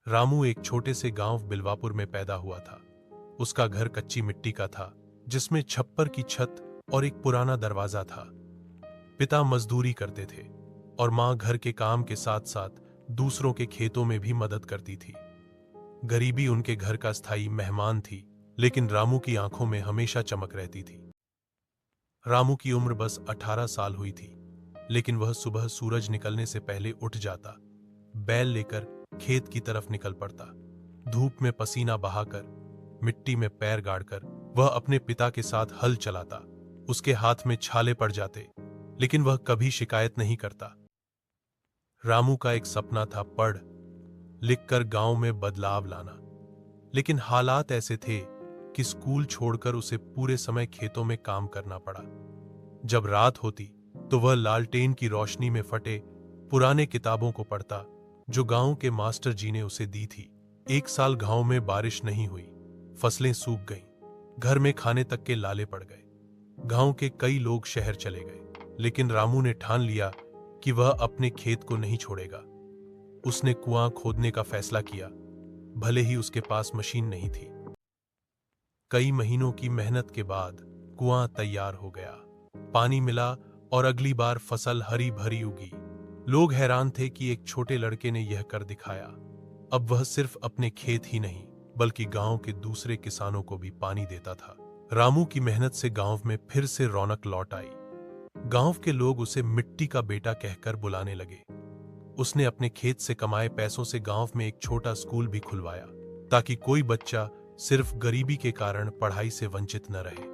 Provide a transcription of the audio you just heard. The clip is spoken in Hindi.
रामू एक छोटे से गांव बिलवापुर में पैदा हुआ था। उसका घर कच्ची मिट्टी का था, जिसमें छप्पर की छत और एक पुराना दरवाजा था। पिता मजदूरी करते थे और मां घर के काम के साथ साथ दूसरों के खेतों में भी मदद करती थी। गरीबी उनके घर का स्थायी मेहमान थी, लेकिन रामू की आंखों में हमेशा चमक रहती थी। रामू की उम्र बस 18 साल हुई थी, लेकिन वह सुबह सूरज निकलने से पहले उठ जाता, बैल लेकर खेत की तरफ निकल पड़ता। धूप में पसीना बहाकर, मिट्टी में पैर गाड़कर वह अपने पिता के साथ हल चलाता। उसके हाथ में छाले पड़ जाते, लेकिन वह कभी शिकायत नहीं करता। रामू का एक सपना था, पढ़ लिख कर गांव में बदलाव लाना। लेकिन हालात ऐसे थे कि स्कूल छोड़कर उसे पूरे समय खेतों में काम करना पड़ा। जब रात होती तो वह लालटेन की रोशनी में फटे पुराने किताबों को पढ़ता, जो गांव के मास्टर जी ने उसे दी थी। एक साल गांव में बारिश नहीं हुई, फसलें सूख गईं, घर में खाने तक के लाले पड़ गए। गांव के कई लोग शहर चले गए, लेकिन रामू ने ठान लिया कि वह अपने खेत को नहीं छोड़ेगा। उसने कुआं खोदने का फैसला किया, भले ही उसके पास मशीन नहीं थी। कई महीनों की मेहनत के बाद कुआं तैयार हो गया, पानी मिला और अगली बार फसल हरी भरी उगी। लोग हैरान थे कि एक छोटे लड़के ने यह कर दिखाया। अब वह सिर्फ अपने खेत ही नहीं, बल्कि गांव के दूसरे किसानों को भी पानी देता था। रामू की मेहनत से गांव में फिर से रौनक लौट आई। गांव के लोग उसे मिट्टी का बेटा कहकर बुलाने लगे। उसने अपने खेत से कमाए पैसों से गांव में एक छोटा स्कूल भी खुलवाया, ताकि कोई बच्चा सिर्फ गरीबी के कारण पढ़ाई से वंचित न रहे।